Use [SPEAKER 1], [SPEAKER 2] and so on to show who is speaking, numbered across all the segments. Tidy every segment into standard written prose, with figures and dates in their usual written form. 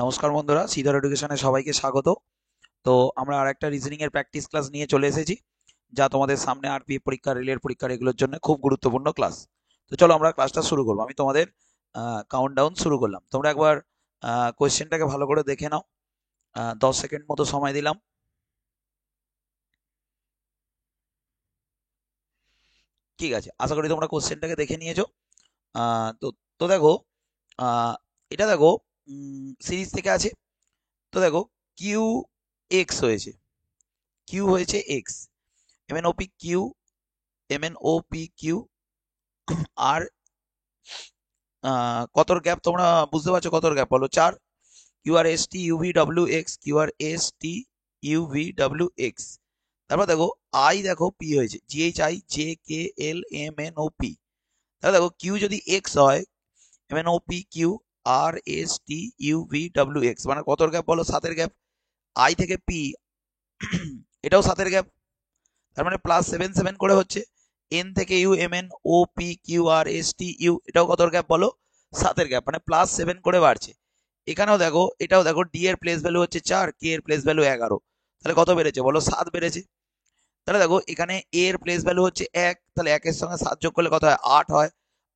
[SPEAKER 1] নমস্কার বন্ধুরা, সিধর এডুকেশনে সবাইকে স্বাগত। তো আমরা আর একটা রিজনিং এর প্র্যাকটিস ক্লাস নিয়ে চলে এসেছি, যা তোমাদের সামনে আরপি পরীক্ষা, রেলের পরীক্ষা, এগুলোর জন্য খুব গুরুত্বপূর্ণ ক্লাস। তো চলো আমরা ক্লাসটা শুরু করবো। আমি তোমাদের কাউন্টডাউন শুরু করলাম, তোমরা একবার কোয়েশ্চেনটাকে ভালো করে দেখে নাও। 10 সেকেন্ড মতো সময় দিলাম। ঠিক আছে, আশা করি তোমরা কোয়েশ্চেনটাকে দেখে নিয়েছো। তো তো দেখো, আহ, এটা দেখো সিরিজ থেকে আছে। তো দেখো, কিউ এক্স হয়েছে, কিউ হয়েছে X, MNOP Q, MNOP Q আর কতর গ্যাপ তোমরা বুঝতে পারছো? কতর গ্যাপ বলো? 4। QR S T UV W X, QR S T UV W X. তারপর দেখো আই, দেখো পি হয়েছে, GH I J K L M N O P. তাহলে দেখো কিউ যদি এক্স হয়, M N O P Q R S T UV W X, মানে কতর gap বলো? 7-এর গ্যাপ। আই থেকে পি এটাও 7-এর গ্যাপ, তার মানে +7 7 করে হচ্ছে। এন থেকে U M N O P Q R S T U, এটাও কতর গ্যাপ বলো? 7-এর গ্যাপ, মানে +7 করে বাড়ছে। এখানেও দেখো, এটাও দেখো, ডি এর প্লেস ভ্যালু হচ্ছে 4, কে এর প্লেস ভ্যালু 11, তাহলে কত বেড়েছে বলো? 7 বেড়েছে। তাহলে দেখো এখানে এ এর প্লেস ভ্যালু হচ্ছে 1, তাহলে 1-এর সঙ্গে 7 যোগ করলে কত হয়? 8 হয়।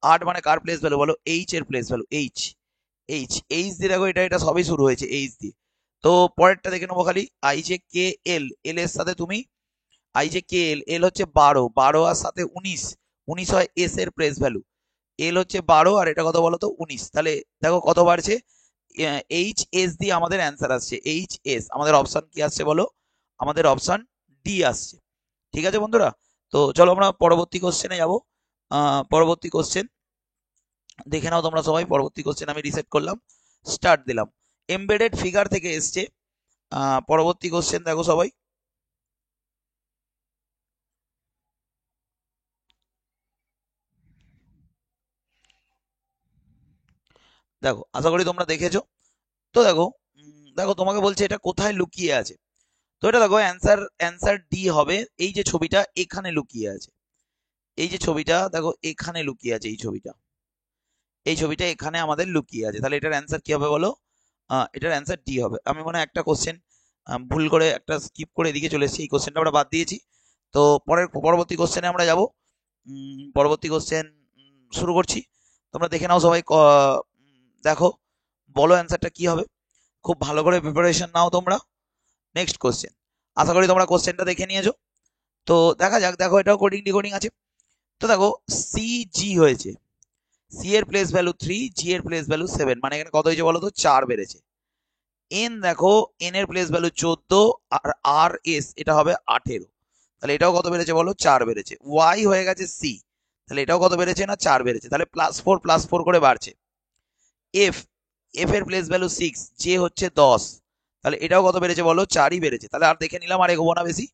[SPEAKER 1] 8 মানে কার প্লেস ভ্যালু বলো? এইচ এর place value. H H H দিয়ে দেখো, এটা এটা সবই শুরু হয়েছে এইচ দিয়ে। তো পরেরটা দেখে নেবো খালি। আই যে কে এল, এল এর সাথে তুমি আই যে কে এল, এল হচ্ছে 12, 12 আর সাথে 19, 19 হয় এস এর প্লেস ভ্যালু। এল হচ্ছে 12 আর এটা কত বলো তো? 19। তাহলে দেখো কত বাড়ছে? এইচ এস দিয়ে আমাদের অ্যান্সার আসছে। এইচ এস আমাদের অপশন কি আসছে বলো? আমাদের অপশন ডি আসছে। ঠিক আছে বন্ধুরা, তো চলো আমরা পরবর্তী কোশ্চেনে যাব। পরবর্তী কোশ্চেন দেখে নাও তোমরা সবাই। পরবর্তী কোশ্চেন আমি রিসেট করলাম, স্টার্ট দিলাম। এমবেডেড ফিগার থেকে এসছে। পরবর্তী কোশ্চেন দেখো সবাই। দেখো, আশা করি তোমরা দেখেছো। তো দেখো, দেখো তোমাকে বলছে এটা কোথায় লুকিয়ে আছে। তো এটা দেখো, অ্যান্সার অ্যান্সার ডি হবে। এই যে ছবিটা এখানে লুকিয়ে আছে, এই যে ছবিটা দেখো এখানে লুকিয়ে আছে, এই ছবিটা, এই ছবিটা এখানে আমাদের লুকিয়ে আছে। তাহলে এটার অ্যান্সার কি হবে বলো? এটার অ্যান্সার ডি হবে। আমি মনে হয় একটা কোশ্চেন ভুল করে একটা স্কিপ করে এদিকে চলে এসেছি, এই কোশ্চেনটা আমরা বাদ দিয়েছি। তো পরবর্তী কোশ্চেনে আমরা যাব। পরবর্তী কোশ্চেন শুরু করছি। তোমরা দেখে নাও সবাই। দেখো, বলো অ্যান্সারটা কি হবে। খুব ভালো করে প্রিপারেশন নাও তোমরা। নেক্সট কোশ্চেন, আশা করি তোমরা কোশ্চেনটা দেখে নিয়েছো। তো দেখা যাক। দেখো, এটাও কোডিং ডিকোডিং আছে। তো দেখো, সি জি হয়েছে, সি এর প্লেস ভ্যালু 3, জি এর প্লেস ভ্যালু 7, মানে এখানে কত হয়েছে বলো তো? 4 বেড়েছে। এন দেখো, এন এর প্লেস ভ্যালু 14 আর আর এস এটা হবে 18, তাহলে এটাও কত বেড়েছে বলো? 4 বেড়েছে। ওয়াই হয়ে গেছে সি, তাহলে এটাও কত বেড়েছে? না 4 বেড়েছে, তাহলে +4 করে বাড়ছে। এফ, এফ এর প্লেস ভ্যালু 6, জে হচ্ছে 10, তাহলে এটাও কত বেড়েছে বলো? 4ই বেড়েছে। তাহলে আর দেখে নিলাম, আর এগোবো না বেশি।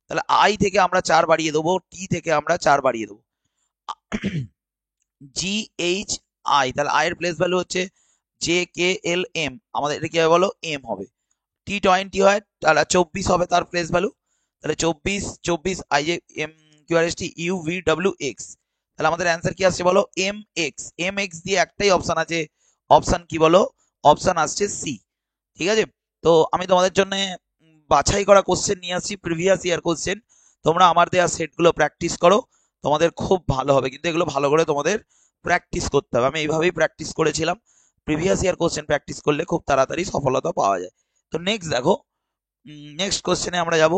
[SPEAKER 1] তাহলে আই থেকে আমরা 4 বাড়িয়ে দেবো, টি থেকে আমরা 4 বাড়িয়ে দেবো, জি এইচ আই, তাহলে আই এর প্লেস ভ্যালু হচ্ছে জে কে এল এম, আমাদের এটা কি হবে বলো? এম হবে। টি 20 হয়, তাহলে 24 হবে তার প্লেস ভ্যালু। তাহলে 24, 24 I J M QRST U V W X. তাহলে আমাদের অ্যান্সার কি আসছে বলো? M x. এম এক্স দিয়ে একটাই অপশন আছে, অপশন কি বলো? অপশন আসছে সি। ঠিক আছে, তো আমি তোমাদের জন্য বাছাই করা কোশ্চেন নিয়ে আসছি, প্রিভিয়াস ইয়ার কোশ্চেন। তোমরা আমার দেওয়া সেটগুলো প্র্যাকটিস করো, তোমাদের খুব ভালো হবে। কিন্তু এগুলো ভালো করে তোমাদের প্র্যাকটিস করতে হবে। আমি এইভাবেই প্র্যাকটিস করেছিলাম। প্রিভিয়াস ইয়ার কোশ্চেন প্র্যাকটিস করলে খুব তাড়াতাড়ি সফলতা পাওয়া যায়। তো নেক্সট দেখো, নেক্সট কোশ্চেনে আমরা যাব।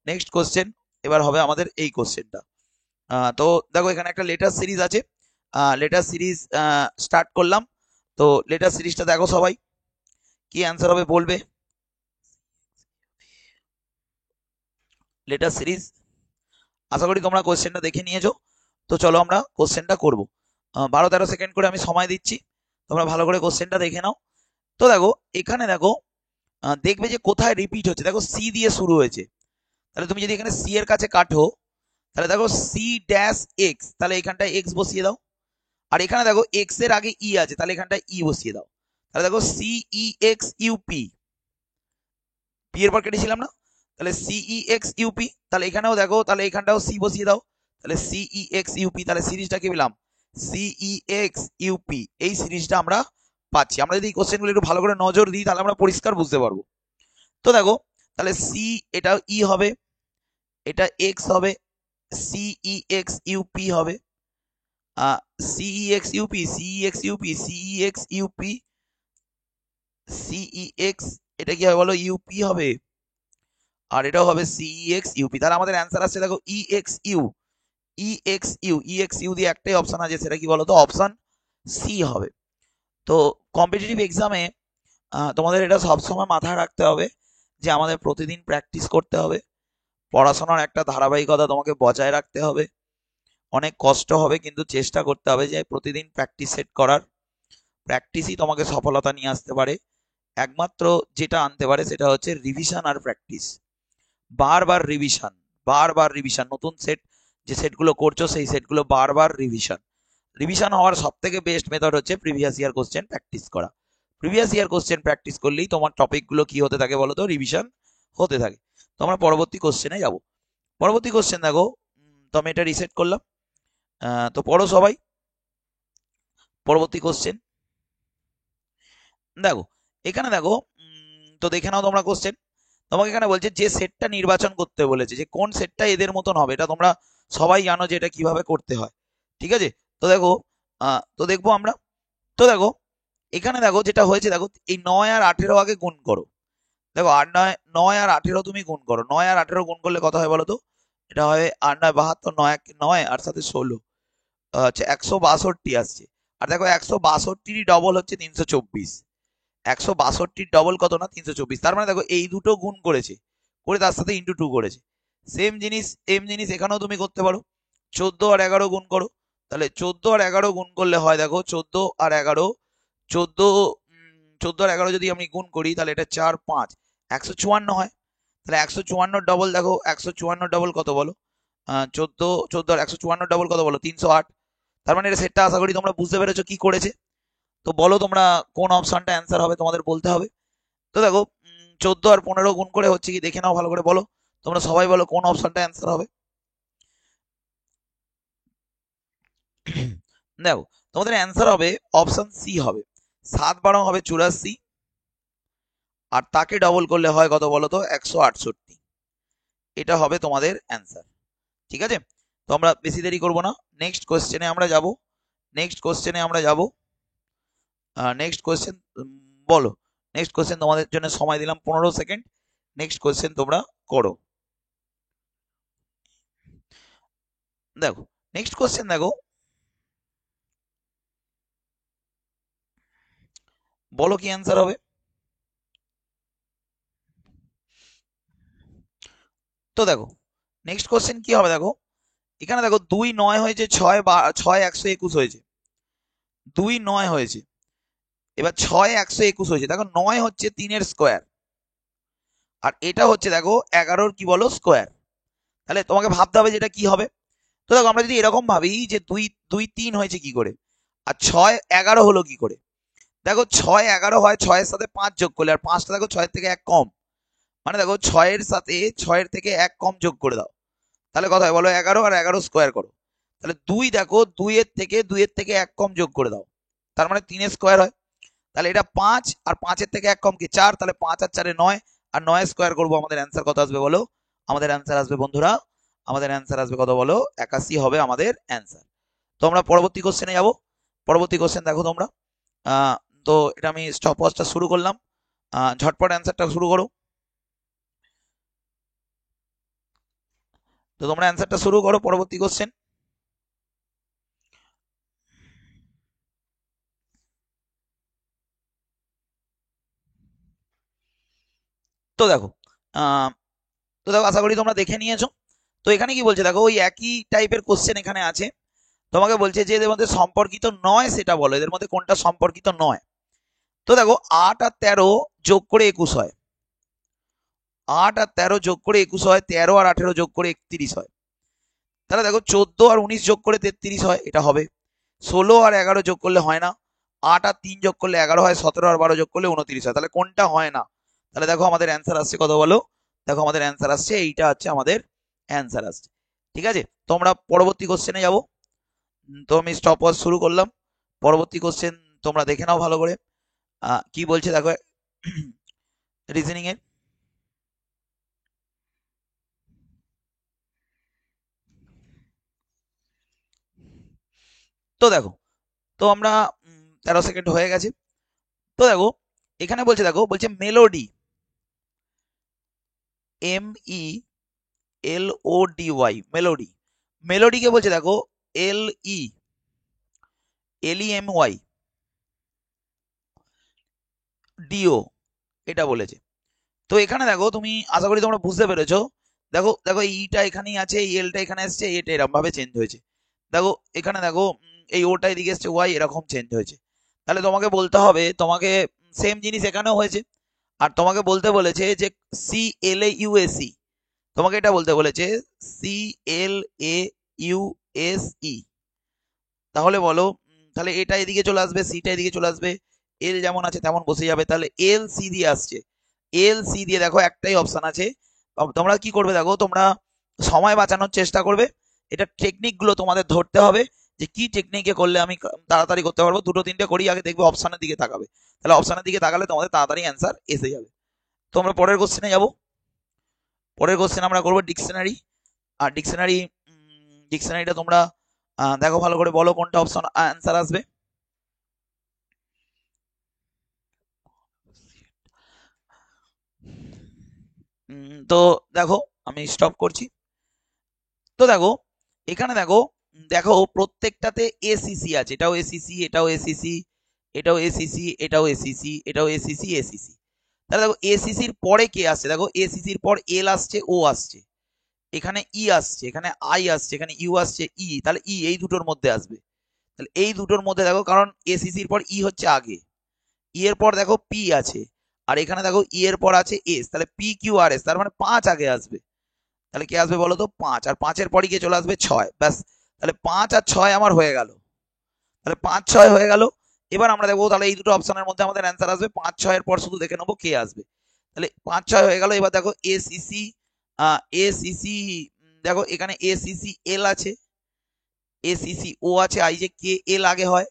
[SPEAKER 1] নেক্সট কোশ্চেন এবার হবে আমাদের এই কোশ্চেনটা। তো দেখো, এখানে একটা লেটার সিরিজ আছে। লেটার সিরিজ স্টার্ট করলাম। তো লেটার সিরিজটা দেখো সবাই, কি অ্যান্সার হবে বলবে। লেটার সিরিজ, আশা করি তোমরা কোশ্চেনটা দেখে নিয়েছো। তো চলো আমরা কোশ্চেনটা করবো। 12-13 সেকেন্ড করে আমি সময় দিচ্ছি, তোমরা ভালো করে কোশ্চেনটা দেখে নাও। তো দেখো, এখানে দেখো, দেখবে যে কোথায় রিপিট হচ্ছে। দেখো, সি দিয়ে শুরু হয়েছে, তাহলে তুমি যদি এখানে সি এর কাছে কাটো, তাহলে দেখো সি ড্যাশ এক্স, তাহলে এখানটায় এক্স বসিয়ে দাও। আর এখানে দেখো এক্স এর আগে ই আছে, তাহলে এখানটায় ই বসিয়ে দাও। তাহলে দেখো সিই এক্স ইউপি, পি এর পর কেটেছিলাম না, তাহলে সিই এক্স ইউপি। তাহলে এখানেও দেখো, তাহলে এখানটাও সি বসিয়ে দাও। তাহলে সিই এক্স ইউপি, তাহলে সিরিজটা কি পেলাম? সিই এক্স ইউপি, এই সিরিজটা আমরা পাচ্ছি। আমরা যদি এই কোশ্চেনগুলো একটু ভালো করে নজর দিই তাহলে আমরা পরিষ্কার বুঝতে পারবো। তো দেখো তাহলে সি এটা ই হবে, এটা এক্স হবে, সিই এক্স ইউপি হবে, সিই এক্স ইউপি, সিই এক্স ইউপি, সিই এক্স ইউপি, সিই এক্স, এটা কি হবে বলো, ইউপি হবে, আর এটাও হবে সিই এক্স ইউপি। তাহলে আমাদের অ্যান্সার আসছে দেখো E X U, E X U, E X U দিয়ে একটাই অপশন আছে, সেটা কি বলতো, অপশন সি হবে। তো কম্পিটিটিভ এক্সামে তোমাদের এটা সবসময় মাথায় রাখতে হবে যে আমাদের প্রতিদিন প্র্যাকটিস করতে হবে, পড়াশোনার একটা ধারাবাহিকতা তোমাকে বজায় রাখতে হবে, অনেক কষ্ট হবে কিন্তু চেষ্টা করতে হবে যে প্রতিদিন প্র্যাকটিস সেট করার। প্র্যাকটিসই তোমাকে সফলতা নিয়ে আসতে পারে। একমাত্র যেটা আনতে পারে সেটা হচ্ছে রিভিশন আর প্র্যাকটিস, বারবার রিভিশন, বারবার রিভিশন, নতুন সেট যে সেটগুলো করছো সেই সেটগুলো বারবার রিভিশন। রিভিশন হওয়ার সব থেকে বেস্ট মেথড হচ্ছে প্রিভিয়াস ইয়ার কোশ্চেন প্র্যাকটিস করা। প্রিভিয়াস ইয়ার কোশ্চেন প্র্যাকটিস করলেই তোমার টপিকগুলো কি হতে থাকে বলো তো, রিভিশন হতে থাকে। তো আমরা পরবর্তী কোশ্চেনে যাব। পরবর্তী কোশ্চেন দেখো, তো আমি এটা রিসেট করলাম, তো পড়ো সবাই পরবর্তী কোশ্চেন। দেখো এখানে দেখো, তো দেখে নাও তোমরা কোশ্চেন। তোমাকে এখানে বলছে যে সেটটা নির্বাচন করতে বলেছে, যে কোন সেটটা এদের মতন হবে, এটা তোমরা সবাই জানো যে এটা কিভাবে করতে হয়, ঠিক আছে। তো দেখো তো দেখবো আমরা। তো দেখো এখানে দেখো যেটা হয়েছে, দেখো এই 9 আর 18 আগে গুণ করো। দেখো 9 আর 18 তুমি গুণ করো, 9 আর 18 গুণ করলে কত হয় বলো তো, এটা হয় 8 9 72, 9 আর সাথে 16 হচ্ছে 162 আসছে। আর দেখো 162 ডবল হচ্ছে 324, 162 ডবল কত না 324। তার মানে দেখো এই দুটো গুণ করেছে, করে তার সাথে ইন্টু 2 করেছে। সেম জিনিস এখানেও তুমি করতে পারো, 14 আর 11 গুণ করো। তাহলে 14 আর 11 গুণ করলে হয় দেখো 14 আর 11, 14 14 আর 11 যদি আমি গুণ করি তাহলে এটা 4 5 154 হয়। তাহলে 154 ডবল, দেখো 154 ডবল কত বলো, 14 আর 154 ডবল কত বলো, 308। তার মানে এটা সেটটা আশা করি তোমরা বুঝতে পেরেছো কি করেছে। তো বলো তোমরা কোন অপশনটা অ্যান্সার হবে, তোমাদের বলতে হবে। তো দেখো 14 আর 15 গুণ করে হচ্ছে কি, দেখে নাও ভালো করে, বলো তোমরা সবাই, বলো কোন অপশনটা অ্যান্সার হবে। দেখো তোমাদের অ্যান্সার হবে অপশন সি হবে, 7 12 হবে 84, আর তাকে ডবল করলে হয় কত বলো তো, 168। এটা হবে তোমাদের অ্যান্সার, ঠিক আছে। তো আমরা বেশি দেরি করবো না, নেক্সট কোশ্চেনে আমরা যাব। নেক্সট কোশ্চেনে আমরা যাব, নেক্সট কোশ্চেন বলো। নেক্সট কোশ্চেন তোমাদের জন্য সময় দিলাম 15 সেকেন্ড। নেক্সট কোশ্চেন তোমরা করো। দেখো নেক্সট কোশ্চেন দেখো, বলো কি অ্যান্সার হবে। তো দেখো নেক্সট কোশ্চেন কি হবে, দেখো এখানে দেখো 2 9 হয়েছে, 6 121 হয়েছে, 2 9 হয়েছে, এবার 6 121 হয়েছে। দেখো 9 হচ্ছে 3-এর স্কোয়ার, আর এটা হচ্ছে দেখো 11-র কি বলো স্কোয়ার। তাহলে তোমাকে ভাবতে হবে যে এটা কি হবে। তো দেখো আমরা যদি এরকম ভাবি যে 2 2 3 হয়েছে কি করে, আর 6 11 হলো কি করে। দেখো 6 11 হয় 6-এর সাথে 5 যোগ করলে, আর 5টা দেখো 6-এর থেকে 1 কম, মানে দেখো 6-এর সাথে 6-এর থেকে 1 কম যোগ করে দাও, তাহলে কত হয় বলো, 11, আর 11 স্কোয়ার করো। তাহলে 2 দেখো 2-এর থেকে 1 কম যোগ করে দাও, তার মানে 3-এর স্কোয়ার হয়। তাহলে এটা 5, আর 5-এর থেকে 1 কম কি 4, তাহলে 5 আর 4 9, আর 9 স্কোয়ার করবো, আমাদের অ্যান্সার কত আসবে বলো, আমাদের অ্যান্সার আসবে বন্ধুরা, আমাদের অ্যান্সার আসবে কত বলো, 81 হবে আমাদের অ্যান্সার। তো আমরা পরবর্তী কোশ্চেনে যাব। পরবর্তী কোশ্চেন দেখো তোমরা, আহ, তো এটা আমি স্টপ ওয়াচটা শুরু করলাম, ঝটপট অ্যান্সারটা শুরু করো। তো তোমরা অ্যান্সারটা শুরু করো পরবর্তী কোশ্চেন। তো দেখো আহ, তো দেখো আশা করি তোমরা দেখে নিয়েছো। তো এখানে কি বলছে দেখো, ওই একই টাইপের কোশ্চেন এখানে আছে, তোমাকে বলছে যে এদের মধ্যে সম্পর্কিত নয় সেটা বলো, এদের মধ্যে কোনটা সম্পর্কিত নয়। তো দেখো 8 আর 13 যোগ করে 21 হয়, 8 আর 13 যোগ করে 21 হয়, 13 আর 18 যোগ করে 31 হয়। তাহলে দেখো 14 আর 19 যোগ করে 33 হয়, এটা হবে। 16 আর 11 যোগ করলে হয় না, 8 আর 3 যোগ করলে 11 হয়, 17 আর 12 যোগ করলে 29 হয়, তাহলে কোনটা হয় না। তাহলে দেখো আমাদের অ্যান্সার আসছে কত বলো, দেখো আমাদের অ্যান্সার আসছে এইটা, হচ্ছে আমাদের অ্যান্সার আসছে, ঠিক আছে। তো আমরা পরবর্তী কোশ্চেনে যাব। তো আমি স্টপ ওয়াচ শুরু করলাম, পরবর্তী কোশ্চেন তোমরা দেখে নাও ভালো করে। কি বলছে দেখো রিজনিং এর। তো দেখো, তো আমরা 13 সেকেন্ড হয়ে গেছে। তো দেখো এখানে বলছে, দেখো বলছে মেলোডি, MELODY, মেলোডি। মেলোডিকে বলছে দেখো LELEMYDO, এটা বলেছে। তো এখানে দেখো তুমি, আশা করি তোমরা বুঝতে পেরেছো। দেখো দেখো এইটা এখানেই আছে, এই এলটা এখানে আসছে, এটা এরকম ভাবে চেঞ্জ হয়েছে। দেখো এখানে দেখো এই ওটা এদিকে এসছে, ওয়াই এরকম চেঞ্জ হয়েছে। তাহলে তোমাকে বলতে হবে, তোমাকে সেম জিনিস এখানেও হয়েছে। আর তোমাকে বলতে বলেছে যে CLAUSE, তোমাকে এটা বলতে বলেছে CLAUSE। তাহলে বলো, তাহলে এটা এদিকে চলে আসবে, সিটা এদিকে চলে আসবে, এল যেমন আছে তেমন বসে যাবে। তাহলে LC দিয়ে আসছে, LC দিয়ে দেখো একটাই অপশন আছে। তোমরা কি করবে দেখো, তোমরা সময় বাঁচানোর চেষ্টা করবে। এটা টেকনিক গুলো তোমাদের ধরতে হবে, যে কি টেকনিকে করলে আমি তাড়াতাড়ি করতে পারবো। দুটো তিনটে করি, আগে দেখবে অপশনের দিকে তাকাবে। তাহলে অপশনের দিকে তাকালে তোমাদের তাড়াতাড়ি অ্যান্সার এসে যাবে। তো আমরা পরের কোশ্চেনে যাব। পরের কোশ্চেন আমরা করবো ডিকশনারি। আর ডিকশনারিটা তোমরা দেখো ভালো করে, বলো কোনটা অপশন অ্যান্সার আসবে। তো দেখো আমি স্টপ করছি। তো দেখো এখানে দেখো, দেখো প্রত্যেকটাতে ACC আছে, এটাও ACC, এটাও ACC, এটাও ACC, এটাও ACC, এটাও ACC, ACC। তাহলে দেখো ACCর পরে কে আসছে, দেখো ACCর পর L আসছে, O আসছে, এখানে E আসছে, এখানে I আসছে, এখানে U আসছে, E। তাহলে E এই দুটোর মধ্যে আসবে। তাহলে এই দুটোর মধ্যে দেখো, কারণ ACCর পর E হচ্ছে আগে, E এর পর দেখো P আছে, আর এখানে দেখো E এর পর আছে S, তাহলে PQRS, তার মানে 5 আগে আসবে। তাহলে কে আসবে বলো তো, 5। আর 5-এর পরই গিয়ে চলে আসবে 6, ব্যাস। তাহলে 5 আর 6 আমার হয়ে গেল। তাহলে 5-6 হয়ে গেল। এবার আমরা দেখবো, তাহলে এই দুটো অপশনের মধ্যে আমাদের অ্যান্সার আসবে। 5-6 এর পর শুধু দেখে নেবো কে আসবে। তাহলে 5-6 হয়ে গেল। এবার দেখো ACC, ACC, দেখো এখানে ACC L আছে, ACC O আছে, I যে কে L আগে হয়।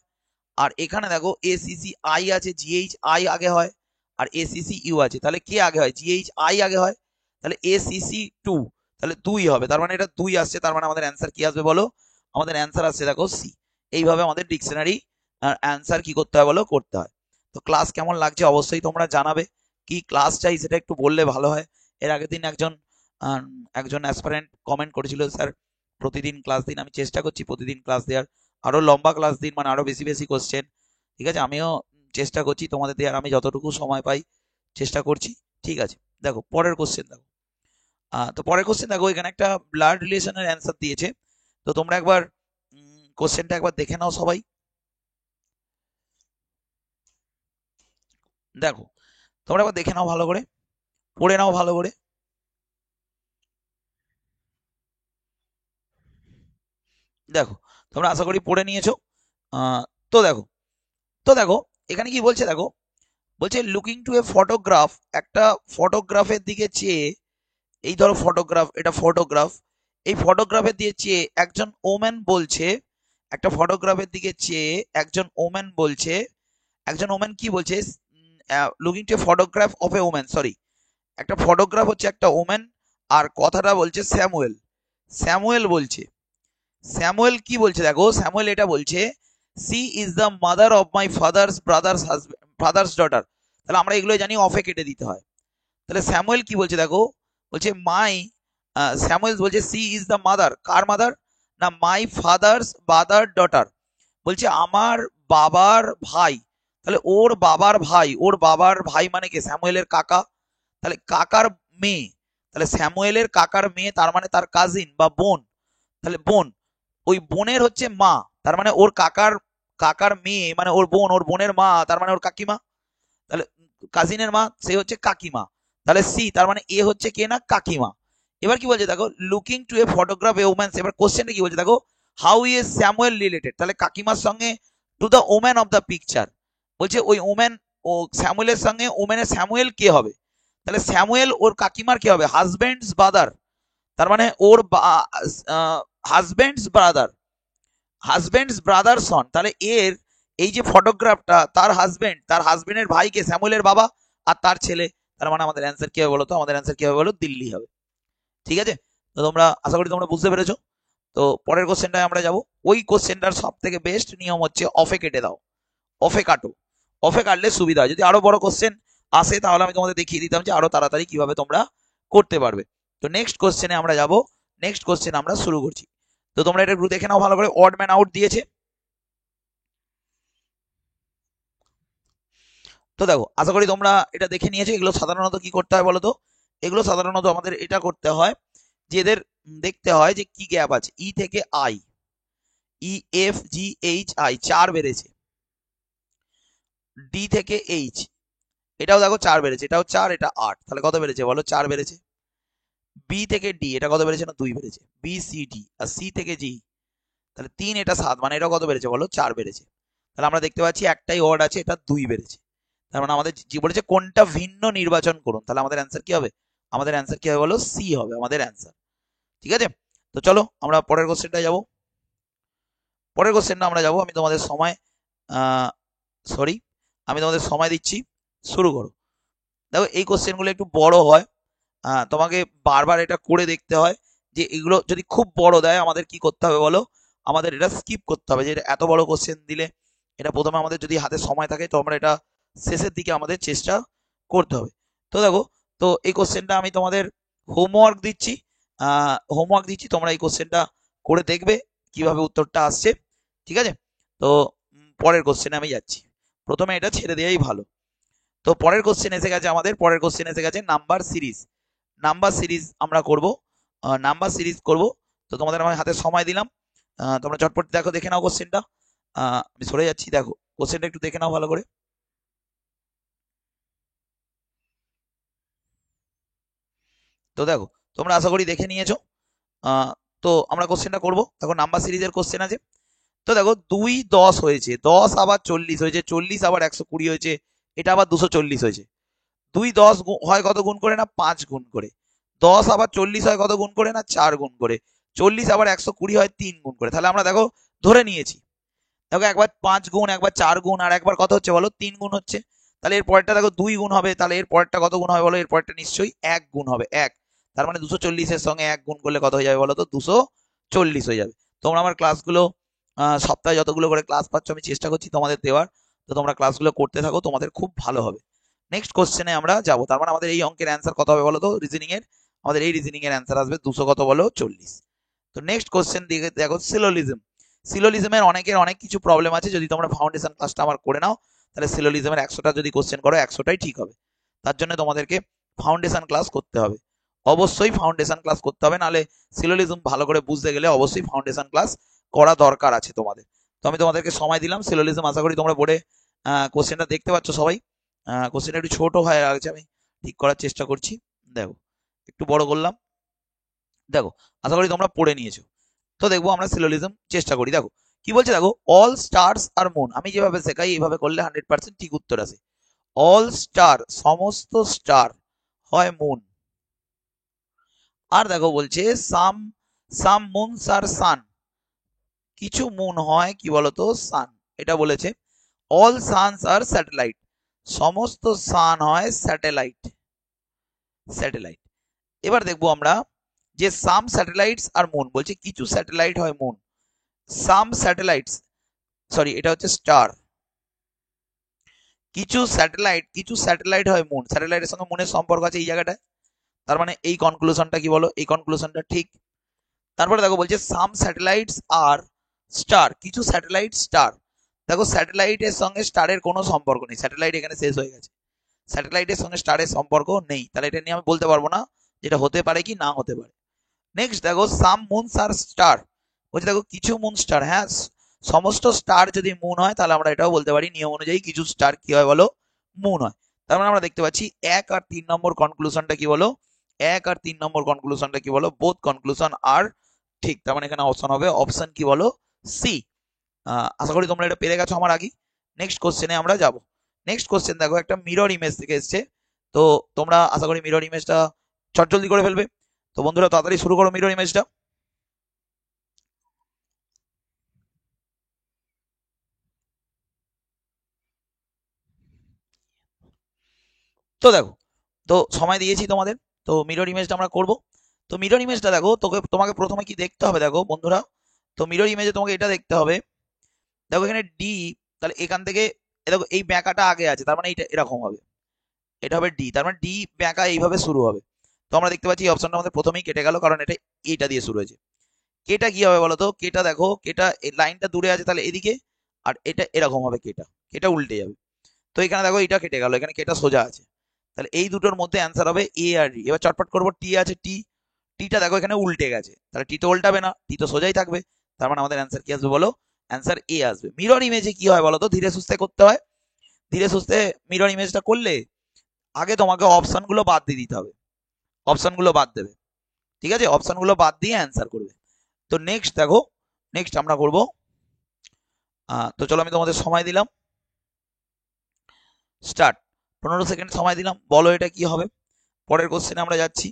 [SPEAKER 1] আর এখানে দেখো ACC I আছে, GH I আগে হয়। আর ACC U আছে, তাহলে কে আগে হয়, GH I আগে হয়। তাহলে ACC 2, তাহলে 2 হবে। তার মানে এটা 2 আসছে, তার মানে আমাদের অ্যান্সার কি আসবে বলো, আমাদের অ্যান্সার আসছে দেখো C। এইভাবে আমাদের ডিকশনারি অ্যান্সার কি করতে হয় বলো, করতে হয়। তো ক্লাস কেমন লাগছে অবশ্যই তোমরা জানাবে। কি ক্লাস চাই সেটা একটু বললে ভালো হয়। এর আগের দিন একজন অ্যাসপারেন্ট কমেন্ট করেছিল, স্যার প্রতিদিন ক্লাস দিন। আমি চেষ্টা করছি প্রতিদিন ক্লাস দেওয়ার, আরো লম্বা ক্লাস দিন, মানে আরো বেশি বেশি কোশ্চেন। ঠিক আছে, আমিও চেষ্টা করছি তোমাদের দেওয়ার, আমি যতটুকু সময় পাই চেষ্টা করছি। ঠিক আছে, দেখো পরের কোশ্চেন দেখো। তো পরের কোশ্চেন দেখো, এখানে একটা ব্লাড রিলেশনের অ্যান্সার দিয়েছে। তো তোমরা একবার কোশ্চেনটা একবার দেখে নাও সবাই। দেখো তোমরা একবার দেখে নাও ভালো করে, পড়ে নাও ভালো করে। দেখো তোমরা আশা করি পড়ে নিয়েছো। তো দেখো, তো দেখো এখানে কি বলছে দেখো, বলছে লুকিং টু এ ফটোগ্রাফ, একটা ফটোগ্রাফের দিকে চেয়ে, এই ধরো ফটোগ্রাফ, এটা ফটোগ্রাফ, এই ফটোগ্রাফের দিয়ে চেয়ে একজন ওম্যান বলছে, একটা ফটোগ্রাফের দিকে চেয়ে একজন ওম্যান বলছে, একজন ওম্যান কি বলছে, looking to A photograph of a woman, sorry, একটা ফটোগ্রাফ হচ্ছে একটা ওম্যান, আর কথাটা বলছে স্যামুয়েল। স্যামুয়েল বলছে, স্যামুয়েল কি বলছে দেখো, স্যামুয়েল এটা বলছে, she is the mother of my father's brother's husband, father's daughter. তাহলে আমরা এগুলো জানি অফে কেটে দিতে হয়। তাহলে স্যামুয়েল কি বলছে দেখো, বলছে মাই, স্যামুয়েল বলছে সি ইজ দ্য মাদার, কার মাদার না, মাই ফাদার্স ব্রাদার ডটার, বলছে আমার বাবার ভাই। তাহলে ওর বাবার ভাই, ওর বাবার ভাই মানে কে, স্যামুয়েলের কাকা। তাহলে কাকার মেয়ে, তাহলে স্যামুয়েলের কাকার মেয়ে, তার মানে তার কাজিন বা বোন। তাহলে বোন, ওই বোনের হচ্ছে মা, তার মানে ওর কাকার, কাকার মেয়ে মানে ওর বোন, ওর বোনের মা তার মানে ওর কাকিমা। তাহলে কাজিনের মা সে হচ্ছে কাকিমা। তাহলে সি, তার মানে এ হচ্ছে কে না, কাকিমা। এবার কি বলছে দেখো, looking to A photograph a woman, এবার কোশ্চেনটা কি বলছে দেখো, হাউ ইজ স্যামুয়েল রিলেটেড, তাহলে কাকিমার সঙ্গে to the woman of the picture, বলছে ওই ওম্যান, ও স্যামুয়েলের সঙ্গে ওম্যানের স্যামুয়েল কে হবে, তাহলে স্যামুয়েল ওর কাকিমার কে হবে, হাজবেন্ডস ব্রাদার, তার মানে ওর হাজবেন্ডস ব্রাদার, হাজবেন্ডস ব্রাদার সন। তাহলে এর এই যে ফটোগ্রাফটা তার হাজবেন্ডের ভাইকে স্যামুয়েলের বাবা আর তার ছেলে, তার মানে আমাদের অ্যান্সার কি হবে বলো তো? আমাদের অ্যান্সার কি হবে বলো? দিল্লি হবে। ঠিক আছে, তো তোমরা আশা করি তোমরা বুঝতে পেরেছো। তো পরের কোশ্চেনটায় আমরা যাব। ওই কোশ্চেনটার সব থেকে বেস্ট নিয়ম হচ্ছে অফে কেটে দাও, অফে কাটো। অফে কাটলে সুবিধা হয়, যদি আরো বড় কোশ্চেন আসে তাহলে আমি তোমাদের দেখিয়ে দিতাম যে আরো তাড়াতাড়ি কিভাবে তোমরা করতে পারবে। তো নেক্সট কোশ্চেনে আমরা যাব। নেক্সট কোশ্চেন আমরা শুরু করছি। তো তোমরা এটা একটু দেখে নাও ভালো করে। অড ম্যান আউট দিয়েছে। তো দেখো, আশা করি তোমরা এটা দেখে নিয়েছো। এগুলো সাধারণত কি করতে হয় বলো তো? এগুলো সাধারণত আমাদের এটা করতে হয় যে এদের দেখতে হয় যে কি গ্যাপ আছে। ই থেকে I, E F G H I 4 বেড়েছে। ডি থেকে এইচ, এটাও দেখো 4 বেড়েছে, এটাও 4, এটা 8, তাহলে কত বেড়েছে বলো? 4 বেড়েছে। বি থেকে ডি, এটা কত বেড়েছে না? 2 বেড়েছে। বি সি ডি, আর সি থেকে জি, তাহলে 3, এটা 7, মানে এটা কত বেড়েছে বলো? 4 বেড়েছে। তাহলে আমরা দেখতে পাচ্ছি একটাই ওয়ার্ড আছে, এটা 2 বেড়েছে। তার মানে আমাদের যে বলেছে কোনটা ভিন্ন নির্বাচন করুন, তাহলে আমাদের অ্যান্সার কি হবে? আমাদের অ্যান্সার কি হবে বলো? সি হবে আমাদের অ্যান্সার। ঠিক আছে, তো চলো আমরা পরের কোশ্চেনটা যাব। পরের কোশ্চেনটা আমরা যাব। আমি তোমাদের সময় সরি, আমি তোমাদের সময় দিচ্ছি, শুরু করো। দেখো, এই কোশ্চেনগুলো একটু বড় হয়, তোমাকে বারবার এটা করে দেখতে হয় যে এগুলো যদি খুব বড় দেয় আমাদের কি করতে হবে বলো? আমাদের এটা স্কিপ করতে হবে, যে এত বড় কোশ্চেন দিলে এটা প্রথমে আমাদের যদি হাতে সময় থাকে তো আমরা এটা শেষের দিকে আমাদের চেষ্টা করতে হবে। তো দেখো, তো এই কোশ্চেনটা আমি তোমাদের হোমওয়ার্ক দিচ্ছি, তোমরা এই কোশ্চেনটা করে দেখবে কিভাবে উত্তরটা আসছে। ঠিক আছে, তো পরের কোশ্চেনে আমি যাচ্ছি। প্রথমে এটা ছেড়ে দেওয়াই ভালো। তো পরের কোশ্চেন এসে গেছে আমাদের, পরের কোশ্চেন এসে গেছে নাম্বার সিরিজ। নাম্বার সিরিজ আমরা করব, নাম্বার সিরিজ করব। তো তোমাদের আমি হাতে সময় দিলাম, তোমরা চটপট দেখো, দেখে নাও কোশ্চেনটা। আমি সরে যাচ্ছি, দেখো কোশ্চেনটা একটু দেখে নাও ভালো করে। তো দেখো, তোমরা আশা করি দেখে নিয়েছো। তো আমরা কোশ্চেনটা করব। দেখো, নাম্বার সিরিজের কোশ্চেন আছে। তো দেখো, 2 10 হয়েছে, 10 আবার 40 হয়েছে, 40 আবার 120 হয়েছে, এটা আবার 240 হয়েছে। 2 10 হয় কত গুণ করে? না 5 গুণ করে। 10 আবার 40 হয় কত গুণ করে? না 4 গুণ করে। 40 আবার 120 হয় 3 গুণ করে। তাহলে আমরা দেখো ধরে নিয়েছি, দেখো একবার 5 গুণ, একবার 4 গুণ, আর একবার কত হচ্ছে বলো? 3 গুণ হচ্ছে। তাহলে এর পরেরটা দেখো 2 গুণ হবে, তাহলে এর পরেরটা কত গুণ হবে বলো? এর পরেরটা নিশ্চয়ই 1 গুণ হবে, 1। তার মানে 240 এর সঙ্গে 1 গুণ করলে কত হয়ে যাবে বলো তো? 240 হয়ে যাবে। তোমরা আমার ক্লাসগুলো সপ্তাহে যতগুলো করে ক্লাস পাচ্ছ আমি চেষ্টা করছি তোমাদের দেওয়ার, তো তোমরা ক্লাসগুলো করতে থাকো, তোমাদের খুব ভালো হবে। নেক্সট কোশ্চেনে আমরা যাবো। তার মানে আমাদের এই অঙ্কের অ্যান্সার কত হবে বলো তো? রিজনিং এর, আমাদের এই রিজনিং এর অ্যান্সার আসবে 200 কত বলো? 40। তো নেক্সট কোশ্চেন দিকে দেখো, সিলোলিজম। সিলোলিজমের অনেকের অনেক কিছু প্রবলেম আছে, যদি তোমরা ফাউন্ডেশন ক্লাসটা আমার করে নাও তাহলে সিলোলিজমের 100টা যদি কোশ্চেন করো 100টাই ঠিক হবে। তার জন্য তোমাদেরকে ফাউন্ডেশন ক্লাস করতে হবে, অবশ্যই ফাউন্ডেশন ক্লাস করতে হবে, নাহলে সিলোলিজম ভালো করে বুঝতে গেলে অবশ্যই ফাউন্ডেশন ক্লাস করা দরকার আছে তোমাদের। তো আমি তোমাদেরকে সময় দিলাম। সিলোলিজম আশা করি তোমরা বোর্ডে কোশ্চেনটা দেখতে পাচ্ছ সবাই। কোশ্চেনটা একটু ছোট হয়ে আছে, আমি ঠিক করার চেষ্টা করছি। দেখো, একটু বড় করলাম। দেখো, আশা করি তোমরা পড়ে নিয়েছো। তো দেখবো আমরা সিলোলিজম চেষ্টা করি। দেখো কি বলছে, দেখো অল স্টারস আর মুন। আমি যেভাবে শেখাই এইভাবে করলে 100% ঠিক উত্তর আসে। অল স্টার, সমস্ত স্টার হয় মুন। আর দেখো বলছে সাম সাম মুনস আর সান, কিছু মুন হয় কি বলতো? সান। এটা বলেছে অল সানস আর স্যাটেলাইট, সমস্ত সান হয় স্যাটেলাইট। স্যাটেলাইট। এবার দেখবো আমরা যে সাম স্যাটেলাইটস আর মুন, বলছে কিছু স্যাটেলাইট হয় মুন। সাম স্যাটেলাইটস, সরি এটা হচ্ছে স্টার। কিছু স্যাটেলাইট হয় মুন, স্যাটেলাইটের সঙ্গে মুনের সম্পর্ক আছে এই জায়গাটায়। তার মানে এই কনক্লুশনটা কি বলো? এই কনক্লুশনটা ঠিক। তারপরে দেখো বলছে সাম স্যাটেলাইটস আর স্টার, কিছু স্যাটেলাইট স্টার। দেখো স্যাটেলাইটের সঙ্গে স্টারের কোনো সম্পর্ক নেই, স্যাটেলাইট এখানে শেষ হয়ে গেছে, স্যাটেলাইটের সঙ্গে স্টারের সম্পর্ক নেই, তাহলে এটা নিয়ে আমি বলতে পারবো না যেটা হতে পারে কি না হতে পারে। নেক্সট দেখো সাম মুনস আর স্টার, বলছে দেখো কিছু মুন স্টার, হ্যাঁ সমস্ত স্টার যদি মুন হয় তাহলে আমরা এটাও বলতে পারি নিয়ম অনুযায়ী কিছু স্টার কি হয় বলো? মুন হয়। তার মানে আমরা দেখতে পাচ্ছি 1 আর 3 নম্বর কনক্লুশনটা কি বলো? 1 আর 3 নম্বর কনক্লুশনটা কি বলো? বোথ কনক্লুশন আর ঠিক। তার মানে এখানে অপশন হবে অপশন কি বলো? সি। আশা করি তোমরা এটা পেরে গেছো আমার আগে। নেক্সট কোশ্চেনে আমরা যাব। নেক্সট কোশ্চেন দেখো একটা মিরর ইমেজ থেকে এসছে, তো তোমরা আশা করি মিরর ইমেজটা চটজলদি করে ফেলবে। তো বন্ধুরা তাড়াতাড়ি শুরু করো মিরর ইমেজটা। তো দেখো, তো সময় দিয়েছি তোমাদের, তো মিরর ইমেজটা আমরা করব। তো মিরর ইমেজটা দেখো, তোমাকে প্রথমে কি দেখতে হবে দেখো বন্ধুরা, তো মিরর ইমেজে তোমাকে এটা দেখতে হবে, দেখো এখানে ডি, তাহলে এখান থেকে দেখো এই ব্যাঁকাটা আগে আছে, তার মানে এটা এরকম হবে, এটা হবে ডি, তার মানে ডি ব্যাঁকা এইভাবে শুরু হবে। তো আমরা দেখতে পাচ্ছি এই অপশনটা আমাদের প্রথমেই কেটে গেল, কারণ এটা এইটা দিয়ে শুরু হয়েছে। কেটা কি হবে বলো তো, কেটা দেখো, কেটা লাইনটা দূরে আছে তাহলে এদিকে, আর এটা এরকম হবে, কেটা কেটা উল্টে যাবে। তো এখানে দেখো এটা কেটে গেল, এখানে কেটা সোজা আছে, তাহলে এই দুটোর মধ্যে অ্যান্সার হবে এ আর ডি। এবার চটপট করবো, টি আছে, টিটা দেখো এখানে উল্টে গেছে, তাহলে টি তো উল্টাবে না, টি তো সোজাই থাকবে, তার মানে আমাদের অ্যান্সার কি আসবে বলো, অ্যান্সার এ আসবে। মিরর ইমেজে কি হয় বলো তো, ধীরে সুস্থে করতে হয়, ধীরে সুস্থে মিরর ইমেজটা করলে আগে তোমাকে অপশনগুলো বাদ দিয়ে দিতে হবে, অপশনগুলো বাদ দেবে, ঠিক আছে, অপশনগুলো বাদ দিয়ে অ্যান্সার করবে। তো নেক্সট দেখো, নেক্সট আমরা করব, তো চলো আমি তোমাদের সময় দিলাম, স্টার্ট, 15 সেকেন্ড সময় দিলাম, বলো এটা কি হবে। পরের কোশ্চেনে আমরা যাচ্ছি,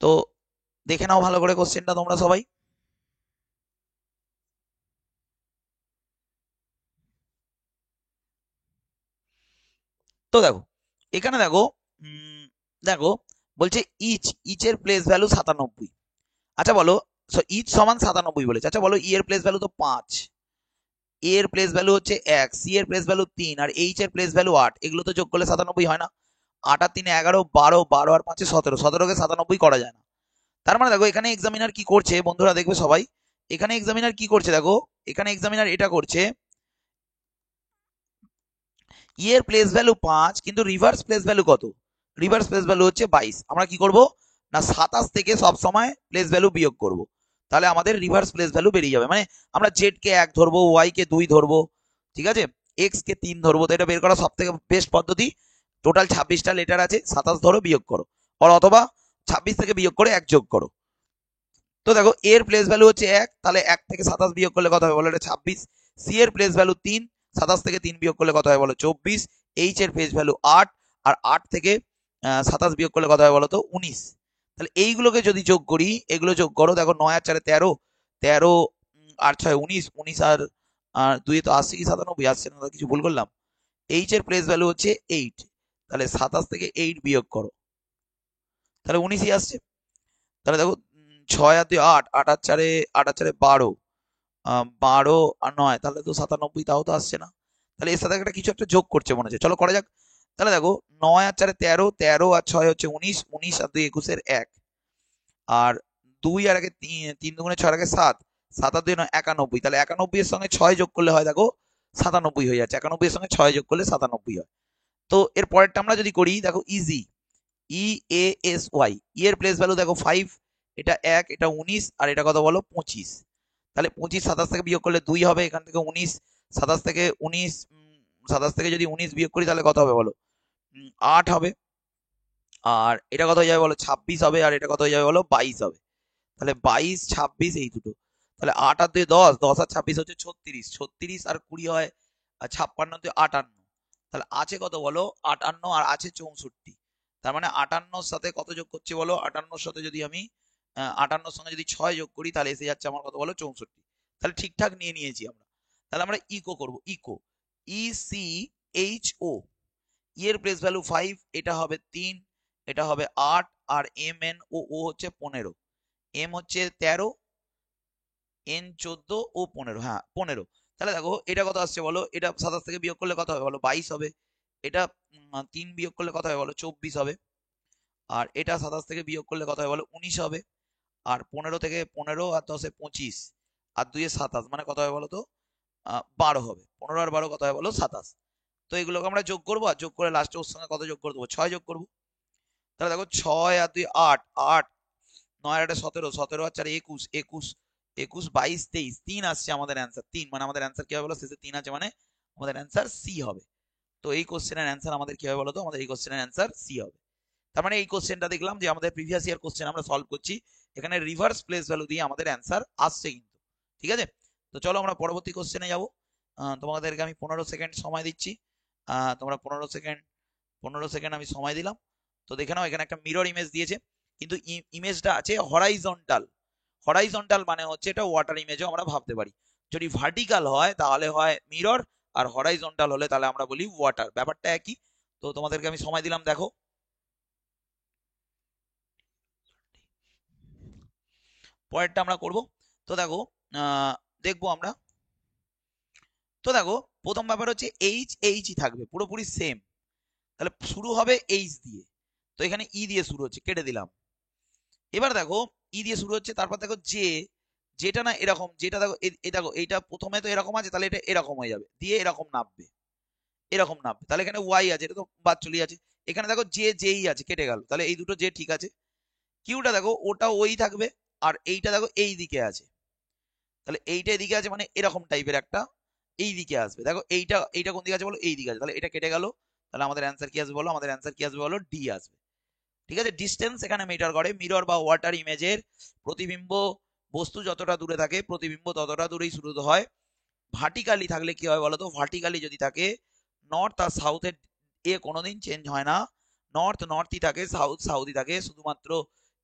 [SPEAKER 1] তো দেখে নাও ভালো করে কোশ্চেনটা তোমরা সবাই। তো দেখো এখানে দেখো, দেখো বলছে ইচের প্লেস ভ্যালু 97। আচ্ছা বলো, ইচ সমান 97 বলেছে, আচ্ছা বলো ই এর প্লেস ভ্যালু তো 5, এ এর প্লেস ভ্যালু হচ্ছে 1, সি এর প্লেস ভ্যালু 3, আর এইচ এর প্লেস ভ্যালু 8, এগুলো তো যোগ করলে 97 হয় না। 8 আর 3 11, 12, 12 আর 5 17, 17কে 97 করা যায় না। তার মানে দেখো এখানে এক্সামিনার কি করছে বন্ধুরা, দেখবে সবাই, এখানে এক্সামিনার কি করছে দেখো, এখানে এক্সামিনার এটা করছে, ই এর প্লেস ভ্যালু 5, কিন্তু রিভার্স প্লেস ভ্যালু কত, রিভার্স প্লেস ভ্যালু হচ্ছে 22। আমরা কি করব না, 27 থেকে সব সময় প্লেস ভ্যালু বিয়োগ করব, তাহলে আমাদের রিভার্স প্লেস ভ্যালু বেরিয়ে যাবে। মানে আমরা জেড কে 1 ধরবো, ওয়াই কে 2 ধরবো, ঠিক আছে, এক্স কে 3 ধরবো, তো এটা বের করা সব থেকে বেস্ট পদ্ধতি। টোটাল 26টা লেটার আছে, 27 ধরো বিয়োগ করো, অথবা 26 থেকে বিয়োগ করে 1 যোগ করো। তো দেখো এর প্লেস ভ্যালু হচ্ছে 1, তাহলে 1 থেকে 27 বিয়োগ করলে কত হবে বলো, এটা 26। সি এর প্লেস ভ্যালু 3, 27 থেকে 3 বিয়োগ করলে কত হয় বলো, 24। এইচ এর প্লেস ভ্যালু 8, আর 8 থেকে 27 বিয়োগ করলে কত হয় বলো তো, 19। তাহলে এইগুলোকে যদি যোগ করি, এগুলো যোগ করো, দেখো 9 আর 4 13, 13 আর 6 19, 19 আর 2 তো 80 কি 97 আসছে না, কিছু ভুল করলাম। এইচ এর প্লেস ভ্যালু হচ্ছে 8, তাহলে 27 থেকে 8 বিয়োগ করো, তাহলে 19ই আসছে। তাহলে দেখো 6 আর 2 8, 8 আর 4, 8 আর 4 12, 12 আর 9, তাহলে তো 97, তাও তো আসছে না। তাহলে এর সাথে একটা কিছু একটা যোগ করছে মনে হচ্ছে, চলো করা যাক। তাহলে দেখো 9 আর 4 13, 13 আর 6 হচ্ছে 19, 19 আর 2 21 1, আর 2 আর 1 3 দুগুণে 6 আর 7, 7 আর 2 9 91, তাহলে 91 এর সঙ্গে 6 যোগ করলে হয় দেখো 97 হয়ে যাচ্ছে, 91 এর সঙ্গে 6 যোগ করলে 97 হয়। তো এর পরেরটা আমরা যদি করি, দেখো easy, E A S Y, E এর প্লেস ভ্যালু দেখো 5, এটা 1, এটা 19, আর এটা কত বলো 25। তাহলে 25 27 থেকে বিয়োগ করলে 2 হবে, এখান থেকে 19, 27 থেকে 19, 27 থেকে যদি 19 বিয়োগ করি তাহলে কত হবে বলো, 8 হবে, আর এটা কত হয়ে যাবে বলো 26 হবে, আর এটা কত হয়ে যাবে বলো 22 হবে। তাহলে 22 26 এই দুটো, তাহলে 8 আর 2 10, 10 আর 26 হচ্ছে 36, 36 আর 20 হয় 56, 58, তাহলে আছে কত বলো 58, আর আছে 64। তার মানে 58 সাথে কত যোগ করছি বলো, 58 সাথে যদি আমি 58 সঙ্গে যদি 6 যোগ করি তাহলে এসে যাচ্ছে আমার কত বলো 64। তাহলে ঠিকঠাক নিয়ে নিয়েছি আমরা। তাহলে আমরা ইকো করব, echo, E C H O, E এর প্লেস ভ্যালু 5, এটা হবে 3, এটা হবে 8, আর এম এন ও ও হচ্ছে 15, এম হচ্ছে 13, এন 14 ও 15, হ্যাঁ 15। তাহলে দেখো এটা কত আসছে বলো, এটা 27 থেকে বিয়োগ করলে কত হবে বলো 22 হবে, এটা 3 বিয়োগ করলে কত হবে বলো 24 হবে, আর এটা 27 থেকে বিয়োগ করলে কত হবে বলো 19 হবে, আর 15 থেকে 15 আর 10 25, আর 2 27, মানে কত হবে বলো তো 12 হবে, 15 আর 12 কত হবে বলো 27। তো এগুলোকে আমরা যোগ করবো, আর যোগ করে লাস্টে ওর সঙ্গে কত যোগ করে দেবো 6 যোগ করবো। তাহলে দেখো 6 আর 2 8, 8 9 আর 17, 17 আর 4 21, 21 21 22 23, 3 আসছে আমাদের অ্যান্সার, 3, মানে আমাদের অ্যান্সার কি হবে বলো, শেষে 3 আছে, মানে আমাদের অ্যান্সার সি হবে। তো এই কোশ্চেনের অ্যান্সার আমাদের কি হবে বলো তো, আমাদের এই কোশ্চেনের অ্যান্সার সি হবে। তার মানে এই কোশ্চেনটা দেখলাম যে আমাদের প্রিভিয়াস ইয়ার কোশ্চেন আমরা সলভ করছি, এখানে রিভার্স প্লেস ভ্যালু দিয়ে আমাদের অ্যান্সার আসছে কিন্তু, ঠিক আছে। তো চলো আমরা পরবর্তী কোশ্চেনে যাব, তোমাদেরকে আমি 15 সেকেন্ড সময় দিচ্ছি, তোমরা 15 সেকেন্ড আমি সময় দিলাম। তো দেখে নাও এখানে একটা মিরর ইমেজ দিয়েছে, কিন্তু ইমেজটা আছে হরাইজন্টাল, হরাইজন্টাল মানে হচ্ছে এটা ওয়াটার ইমেজও আমরা ভাবতে পারি। যদি ভার্টিক্যাল হয় তাহলে হয় মিরর, আর হরাইজন্টাল হলে তাহলে আমরা বলি ওয়াটার। ব্যাপারটা একই। তো তোমাদেরকে আমি সময় দিলাম, দেখো পরেরটা আমরা করব। তো দেখো দেখবো আমরা। তো দেখো প্রথম ব্যাপার হচ্ছে এইচ এইচই থাকবে, পুরোপুরি সেম। তাহলে শুরু হবে এইচ দিয়ে, তো এখানে ই দিয়ে শুরু হচ্ছে, কেটে দিলাম। এবার দেখো ই দিয়ে শুরু হচ্ছে, তারপর দেখো যে, যেটা না এরকম, যেটা দেখো এই দেখো এইটা প্রথমে তো এরকম আছে, তাহলে এটা এরকম হয়ে যাবে, দিয়ে এরকম নামবে, এরকম নামবে। তাহলে এখানে ওয়াই আছে, এটা তো বাদ চলে আছে। এখানে দেখো যে যেই আছে, কেটে গেল, তাহলে এই দুটো যে ঠিক আছে। কিউটা দেখো ওটা ওই থাকবে, আর এইটা দেখো এই দিকে আছে, তাহলে এইটা এদিকে আছে, মানে এরকম টাইপের একটা এই দিকে আসবে। দেখো এইটা এইটা কোন দিকে আছে বলো, এই দিকে আছে, তাহলে এটা কেটে গেল। তাহলে আমাদের অ্যান্সার কি আসবে বলো, আমাদের অ্যান্সার কি আসবে বলো, ডি আসবে। ঠিক আছে, ডিস্টেন্স এখানে মিটার করে। মিরর বা ওয়াটার ইমেজের প্রতিবিম্ব, বস্তু যতটা দূরে থাকে প্রতিবিম্ব ততটা দূরেই শুরু হয়। ভার্টিক্যালি থাকলে কি হয় বলতো, ভার্টিক্যালি যদি থাকে নর্থ আর সাউথের এ কোনোদিন চেঞ্জ হয় না, নর্থ নর্থই থাকে, সাউথ সাউথই থাকে, শুধুমাত্র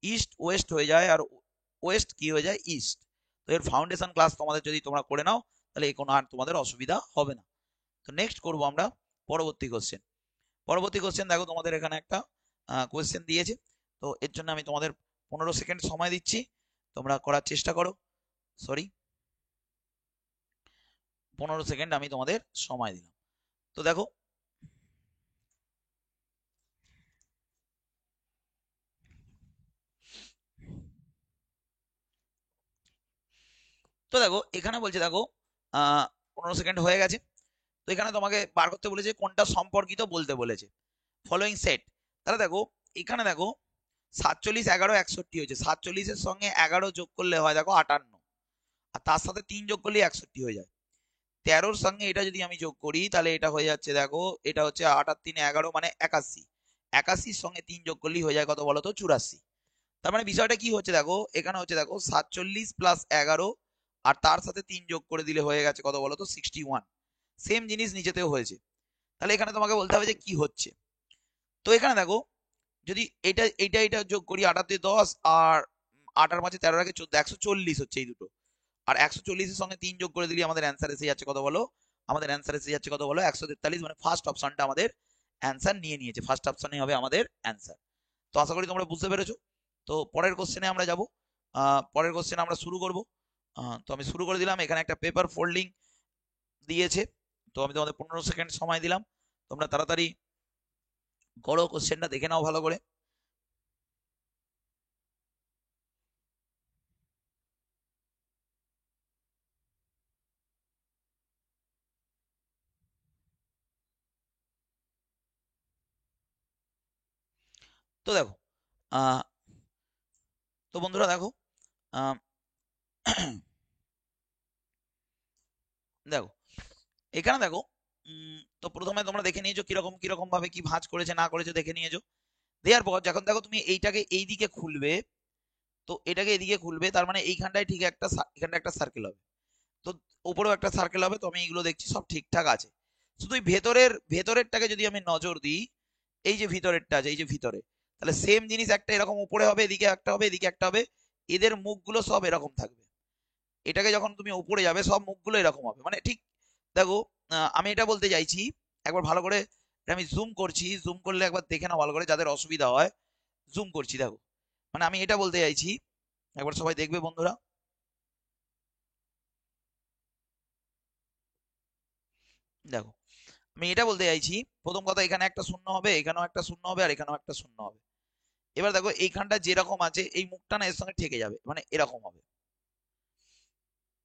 [SPEAKER 1] ইস্ট ওয়েস্ট হয়ে যায়, আর ওয়েস্ট কি হয়ে যায়, ইস্ট। তো এর ফাউন্ডেশন ক্লাস তোমাদের যদি তোমরা করে নাও, তাহলে এই কোনো আর তোমাদের অসুবিধা হবে না। তো নেক্সট করবো আমরা পরবর্তী কোশ্চেন। পরবর্তী কোশ্চেন দেখো তোমাদের এখানে একটা কোশ্চেন দিয়েছে, তো এর জন্য আমি তোমাদের 15 সেকেন্ড সময় দিচ্ছি, তোমরা করার চেষ্টা করো। সরি, 15 সেকেন্ড আমি তোমাদের সময় দিলাম। তো দেখো তো দেখো এখানে বলছে, দেখো 15 সেকেন্ড হয়ে গেছে। তো এখানে তোমাকে বার করতে বলেছে কোনটা সম্পর্কিত বলতে বলেছে, ফলোইং সেট। তাহলে দেখো এখানে দেখো 47, 11, 61 হয়েছে, 47-এর সঙ্গে 11 যোগ করলে হয় দেখো 58, আর তার সাথে 3 যোগ করলে 61 হয়ে যায়। 13-র সঙ্গে এটা যদি আমি যোগ করি, তাহলে এটা হয়ে যাচ্ছে দেখো, এটা হচ্ছে 8 আর 3 11, মানে 81। 81-র সঙ্গে 3 যোগ করলেই হয়ে যায় কত বলতো, 84। তার মানে বিষয়টা কি হচ্ছে দেখো, এখানে হচ্ছে দেখো 47 প্লাস 11, আর তার সাথে 3 যোগ করে দিলে হয়ে গেছে কত বলতো, 61। সেম জিনিস নিচেতেও হয়েছে। তাহলে এখানে তোমাকে বলতে হবে যে কি হচ্ছে। তো এখানে দেখো যদি এটা এইটা এটা যোগ করি, 8 10, আর 8 মাঝে 13 রাখে 14, 140 হচ্ছে এই দুটো। আর 140-এর সঙ্গে 3 যোগ করে দিলে আমাদের অ্যান্সার এসে যাচ্ছে কত বলো, আমাদের অ্যান্সার এসে যাচ্ছে কত বলো, 143। মানে ফার্স্ট অপশনটা আমাদের অ্যান্সার নিয়ে নিয়েছে, ফার্স্ট অপশনই হবে আমাদের অ্যান্সার। তো আশা করি তোমরা বুঝতে পেরেছো। তো পরের কোশ্চেনে আমরা যাব, পরের কোশ্চেনে আমরা শুরু করব। তো আমি শুরু করে দিলাম, এখানে একটা পেপার ফোল্ডিং দিয়েছে, তো আমি তোমাদের 15 সেকেন্ড সময় দিলাম, তোমরা তাড়াতাড়ি করো, কোশ্চেনটা দেখে নাও ভালো করে। তো দেখো আহ, তো বন্ধুরা দেখো আহ, দেখো এখানে দেখো তো প্রথমে তোমরা দেখে নিয়েছো কিরকম কিরকম ভাবে কি ভাঁজ করেছে না করেছে, দেখে নিয়েছো। দেওয়ার পর যখন দেখো তুমি এইটাকে এই দিকে খুলবে, তো এটাকে এদিকে খুলবে, তার মানে এইখানটায় ঠিক একটা এখানটা একটা সার্কেল হবে, তো উপরেও একটা সার্কেল হবে। তো আমি এগুলো দেখছি সব ঠিকঠাক আছে, শুধু এই ভেতরেরটাকে যদি আমি নজর দিই, এই যে ভিতরেরটা আছে, এই যে ভিতরে, তাহলে সেম জিনিস একটা এরকম উপরে হবে, এদিকে একটা হবে, এদিকে একটা হবে, এদের মুখগুলো সব এরকম থাকবে। এটাকে যখন তুমি উপরে যাবে সব মুখগুলো এরকম হবে, মানে ঠিক দেখো আমি এটা বলতে চাইছি, একবার ভালো করে আমি জুম করছি, জুম করলে একবার দেখে নাও ভালো করে, যাদের অসুবিধা হয় জুম করছি দেখো। মানে আমি এটা বলতে চাইছি, একবার সবাই দেখবে বন্ধুরা, দেখো আমি এটা বলতে চাইছি, প্রথম কথা এখানে একটা শূন্য হবে, এখানেও একটা শূন্য হবে, আর এখানেও একটা শূন্য হবে। এবার দেখো এইখানটা যেরকম আছে এই মুখটা না এর সঙ্গে ঠেকে যাবে, মানে এরকম হবে,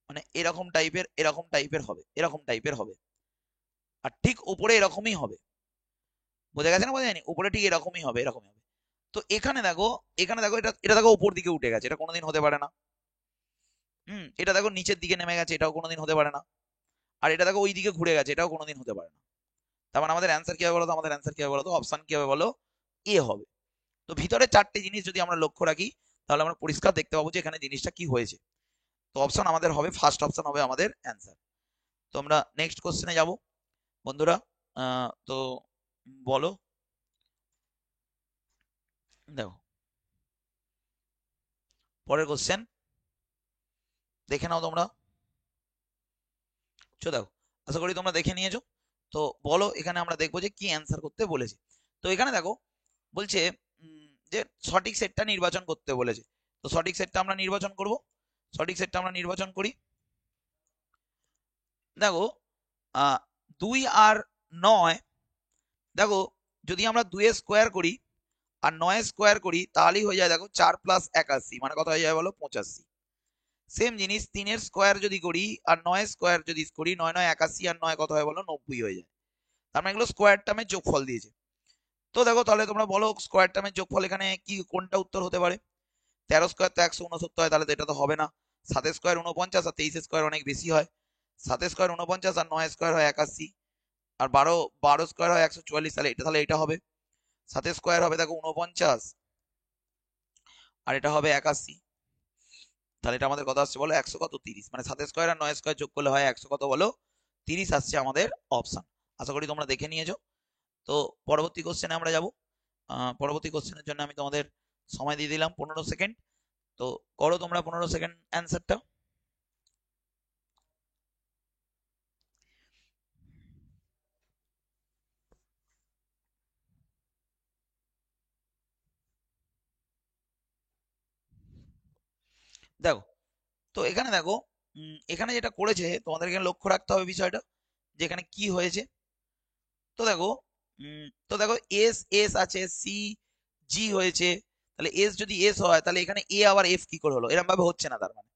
[SPEAKER 1] মানে এরকম টাইপের হবে, এরকম টাইপের হবে। আর ঠিক উপরে এরকমই হবে, বোঝা গেছে না বোঝা যায়নি, উপরে ঠিক এরকমই হবে, এরকমই হবে। তো এখানে দেখো, এখানে দেখো এটা এটা দেখো উপর দিকে উঠে গেছে, এটা কোনোদিন হতে পারে না। এটা দেখো নিচের দিকে নেমে গেছে, এটাও কোনোদিন হতে পারে না। আর এটা দেখো ওই দিকে ঘুরে গেছে, এটাও কোনোদিন হতে পারে না। তার মানে আমাদের অ্যান্সার কি হবে বলো তো, আমাদের অ্যান্সার কি হবে বলো তো, অপশন কি হবে বলো, এ হবে। তো ভিতরে 4টে জিনিস যদি আমরা লক্ষ্য রাখি, তাহলে আমরা পরিষ্কার দেখতে পাবো যে এখানে জিনিসটা কি হয়েছে। তো অপশন আমাদের হবে, ফার্স্ট অপশন হবে আমাদের অ্যান্সার। তো আমরা নেক্সট কোশ্চেনে যাব বন্ধুরা। তো বলো, দেখো পরের কোশ্চেন দেখে নাও তোমরা। চো দেখো, আশা করি তোমরা দেখে নিয়েছো। তো বলো এখানে আমরা দেখবো যে কি অ্যান্সার করতে বলেছে। তো এখানে দেখো বলছে যে সঠিক সেটটা নির্বাচন করতে বলেছে। তো সঠিক সেটটা আমরা নির্বাচন করব। সঠিক সেটটা আমরা নির্বাচন করি। দেখো 2 আর 9, দেখো যদি আমরা 2 স্কোয়ার করি আর 9 স্কোয়ার করি তাহলেই হয়ে যায় দেখো 4 + 81, মানে কত হয়ে যায় বলো 85। সেম জিনিস 3 স্কোয়ার যদি করি আর 9 স্কোয়ার যদি করি, 9 9 81 আর 9 কত হয় বলো 90 হয়ে যায়। তার মানে এগুলো স্কোয়ার টার্মের যোগফল দিয়েছে। তো দেখো তাহলে তোমরা বলো স্কোয়ার টার্মের যোগফল এখানে কি কোনটা উত্তর হতে পারে? 13 স্কোয়ার তো 169 হয়, তাহলে তো এটা তো হবে না। 7 স্কোয়ার 49 আর 23 স্কোয়ার অনেক বেশি হয়। 7 স্কোয়ার 49 আর 9 স্কোয়ার হয় 81 আর 12 স্কোয়ার হয় 144, তাহলে এটা হবে। 7 স্কোয়ার হবে দেখো 49 আর এটা হবে 81, তাহলে এটা আমাদের কত আসছে বলো 100 কত 30, মানে 7 স্কোয়ার আর 9 স্কোয়ার যোগ করলে হয় 100 কত বলো 30 আসছে আমাদের অপশন। আশা করি তোমরা দেখে নিয়েছো। তো পরবর্তী কোশ্চেনে আমরা যাব। পরবর্তী কোশ্চেনের জন্য আমি তোমাদের সময় দিয়ে দিলাম 15 সেকেন্ড। তো করো তোমরা 15 সেকেন্ড অ্যান্সারটা। দেখো তো এখানে দেখো এখানে যেটা করেছে তোমাদেরকে লক্ষ্য রাখতে হবে বিষয়টা যে এখানে কি হয়েছে। তো দেখো তো দেখো এস এস আছে, সি জি হয়েছে, তাহলে এস যদি এস হয় তাহলে এখানে এ আবার এফ কি করে হলো? এরকম ভাবে হচ্ছে না তার মানে।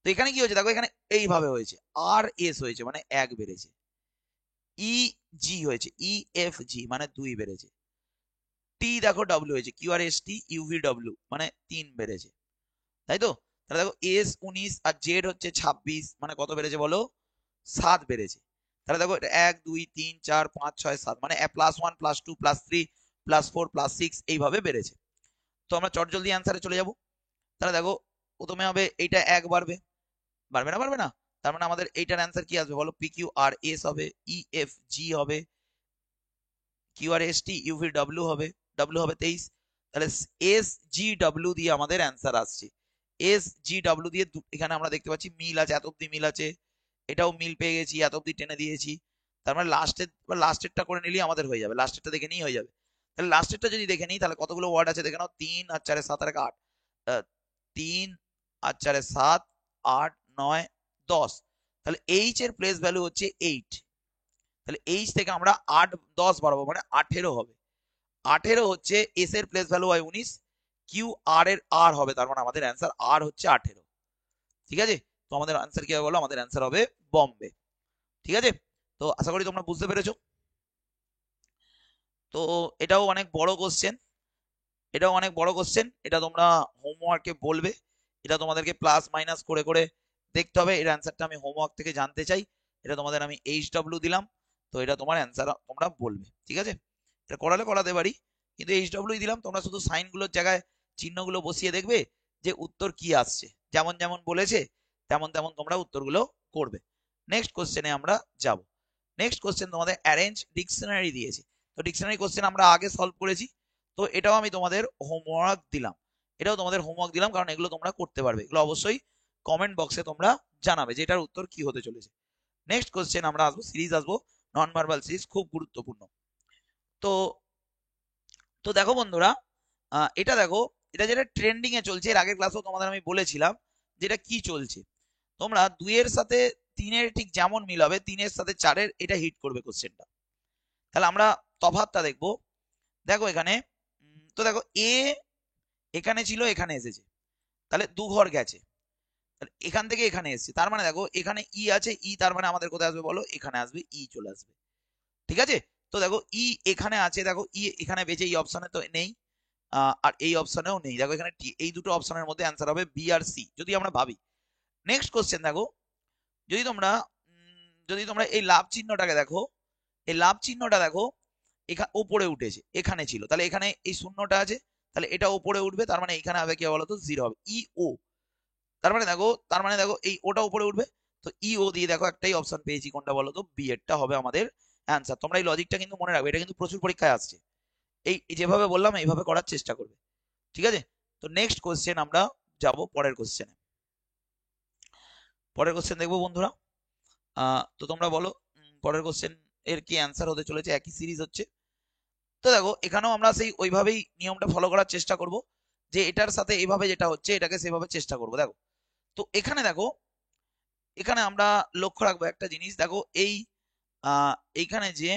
[SPEAKER 1] তো এখানে কি হয়েছে দেখো এখানে এইভাবে হয়েছে, আর এস হয়েছে মানে 1 বেড়েছে, ই জি হয়েছে ই এফ জি মানে 2 বেড়েছে, টি দেখো ডব্লিউ হয়েছে Q R S T UV W মানে 3 বেড়েছে, তাই তো? তাহলে দেখো এস 19 আর জেড হচ্ছে 26 মানে কত বেড়েছে বলো 7 বেড়েছে। তাহলে দেখো 1 2 3 4 5 6 7 মানে +1 +2 +3 +4 +6 এইভাবে বেড়েছে। তো আমরা চটজলদি অ্যান্সারে চলে যাব। তাহলে দেখো প্রথমে হবে এইটা 1 বাড়বে, বাড়বে না বাড়বে না? তার মানে আমাদের এইটার অ্যান্সার কি আসবে বলো? পি কিউ আর এস হবে, ই এফ জি হবে, Q R S T UV W হবে, ডব্লিউ হবে 23। তাহলে এস জি ডব্লিউ দিয়ে আমাদের অ্যান্সার আসছে। এস জি ডব্লিউ দিয়ে এখানে আমরা দেখতে পাচ্ছি মিল আছে, এত অব্দি মিল আছে, এটাও মিল পেয়ে গেছি, এত অব্দি টেনে দিয়েছি। তার মানে লাস্টেরটা করে নিলেই আমাদের হয়ে যাবে, লাস্টেরটা দেখে নিই হয়ে যাবে। তাহলে লাস্টেরটা যদি দেখে নিই তাহলে কতগুলো ওয়ার্ড আছে দেখে নাও, 3 আর 4 7 আর 8, 3 আর 4 7 8 9 10। তাহলে এইচ এর প্লেস ভ্যালু হচ্ছে 8। তাহলে এইচ থেকে আমরা 8 10 বাড়াবো মানে 18 হবে। 18 হচ্ছে এস এর প্লেস ভ্যালু হয় 19, কিউ আর এর আর হবে, তার মানে আমাদের অ্যান্সার আর হচ্ছে 18। ঠিক আছে? তো আমাদের অ্যান্সার কি হবে বলো? আমাদের অ্যান্সার হবে বম্বে। ঠিক আছে? তো আশা করি তোমরা বুঝতে পেরেছো। তো এটাও অনেক বড় কোশ্চেন, এটাও অনেক বড় কোশ্চেন, এটা তোমরা হোমওয়ার্কে বলবে, এটা তোমাদেরকে প্লাস মাইনাস করে করে দেখতে হবে। এর অ্যান্সারটা আমি হোমওয়ার্ক থেকে জানতে চাই। এটা তোমাদের আমি এইচ ডব্লিউ দিলাম, তো এটা তোমার অ্যান্সার তোমরা বলবে। ঠিক আছে? এটা করাতে পারি, কিন্তু এইচ ডব্লিউ দিলাম, তোমরা শুধু সাইনগুলোর জায়গায় চিহ্নগুলো বসিয়ে দেখবে যে উত্তর কি আসছে, যেমন যেমন বলেছে তেমন তেমন তোমরা উত্তরগুলো করবে। নেক্সট কোশ্চেনে আমরা যাব। নেক্সট কোশ্চেন তোমাদের অ্যারেঞ্জ ডিকশনারি দিয়েছে। তো ডিকশনারি কোশ্চেন আমরা আগে সলভ করেছি, তো এটাও আমি তোমাদের হোমওয়ার্ক দিলাম। এটাও তোমাদের হোমওয়ার্ক দিলাম, কারণ এগুলো তোমরা করতে পারবে। এগুলো অবশ্যই কমেন্ট বক্সে তোমরা জানাবে যে এটার উত্তর কি হতে চলেছে। নেক্সট কোশ্চেন আমরা আসবো, সিরিজ আসবো, নন ভার্বাল সিরিজ, খুব গুরুত্বপূর্ণ। তো তো দেখো বন্ধুরা, এটা দেখো, এটা যেটা ট্রেন্ডিং এ চলছে, এর আগের ক্লাসেও তোমাদের আমি বলেছিলাম যেটা কি চলছে। তোমরা 2 এর সাথে 3 এর ঠিক যেমন মিল হবে, 3 এর সাথে 4 এর এটা হিট করবে কোশ্চেনটা। তাহলে আমরা তফাৎটা দেখবো। দেখো এখানে তো দেখো এ এখানে ছিল, এখানে এসেছে, তাহলে 2 ঘর গেছে, এখান থেকে এখানে এসেছে, তার মানে দেখো এখানে ই আছে, ই তার মানে আমাদের কোথায় আসবে বলো? এখানে আসবে, ই চলে আসবে। ঠিক আছে? তো দেখো ই এখানে আছে, দেখো ই এখানে বেঁচে, এই অপশনে তো নেই, আর এই অপশনেও নেই। দেখো এখানে এই দুটো অপশনের মধ্যে অ্যান্সার হবে বি আর সি যদি আমরা ভাবি। নেক্সট কোশ্চেন দেখো, যদি তোমরা এই লাভ চিহ্নটাকে দেখো, এই লাভ চিহ্নটা দেখো এখানে উপরে উঠেছে, এখানে ছিল, তাহলে এখানে এই শূন্যটা আছে, তাহলে এটা উপরে উঠবে, তার মানে এখানে হবে কি বলতো? 0 হবে, ই ও। তার মানে দেখো এই ওটা উপরে উঠবে, তো ই ও দিয়ে দেখো একটাই অপশন পেয়েছি, কোনটা বলো তো? বি এরটা হবে আমাদের অ্যান্সার। তোমরা এই লজিকটা কিন্তু মনে রাখবে, এটা কিন্তু প্রচুর পরীক্ষায় আসছে। এই যেভাবে বললাম এইভাবে করার চেষ্টা করবে। ঠিক আছে? তো নেক্সট কোশ্চেন আমরা যাব পরের কোশ্চেনে। পরের কোশ্চেন দেখবো বন্ধুরা। তো তোমরা বলো পরের কোশ্চেন এর কি অ্যান্সার হতে চলেছে, একই সিরিজ হচ্ছে। তো দেখো এখানেও আমরা সেই ওইভাবেই নিয়মটা ফলো করার চেষ্টা করব, যে এটার সাথে এইভাবে যেটা হচ্ছে এটাকে সেভাবে চেষ্টা করব। দেখো তো এখানে দেখো, এখানে আমরা লক্ষ্য রাখবো একটা জিনিস। দেখো এই এইখানে যে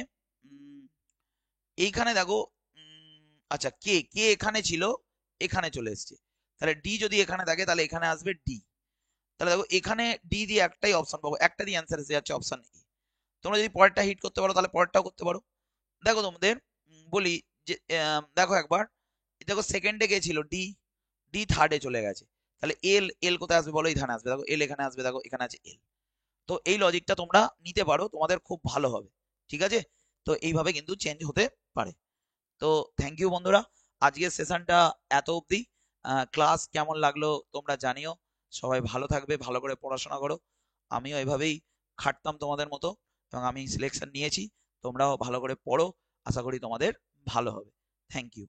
[SPEAKER 1] এইখানে দেখো আচ্ছা কে কে এখানে ছিল, এখানে চলে এসছে, তাহলে ডি যদি এখানে থাকে তাহলে এখানে আসবে ডি। তাহলে দেখো এখানে ডি দিয়ে একটাই অপশন পাবো, একটা দিয়ে অ্যান্সার এসে যাচ্ছে অপশন এ। তোমরা যদি পরেরটা হিট করতে পারো তাহলে পরেরটাও করতে পারো। দেখো তোমাদের বলি যে দেখো একবার, দেখো সেকেন্ডে কে ছিল, ডি, ডি থার্ডে চলে গেছে, তাহলে এল, এল কোথায় আসবে বলো, এখানে আসবে। দেখো এল এখানে আসবে, দেখো এখানে আছে এল। তো এই লজিকটা তোমরা নিতে পারো, তোমাদের খুব ভালো হবে। ঠিক আছে, তো এইভাবে কিন্তু চেঞ্জ হতে পারে। তো থ্যাংক ইউ বন্ধুরা, আজকের সেশনটা এত অবধি। ক্লাস কেমন লাগলো তোমরা জানিও। সবাই ভালো থাকবে, ভালো করে পড়াশোনা করো। আমিও এভাবেই খাটতাম তোমাদের মতো, এবং আমি সিলেকশন নিয়েছি। তোমরাও ভালো করে পড়ো, আশা করি তোমাদের ভালো হবে। Thank you.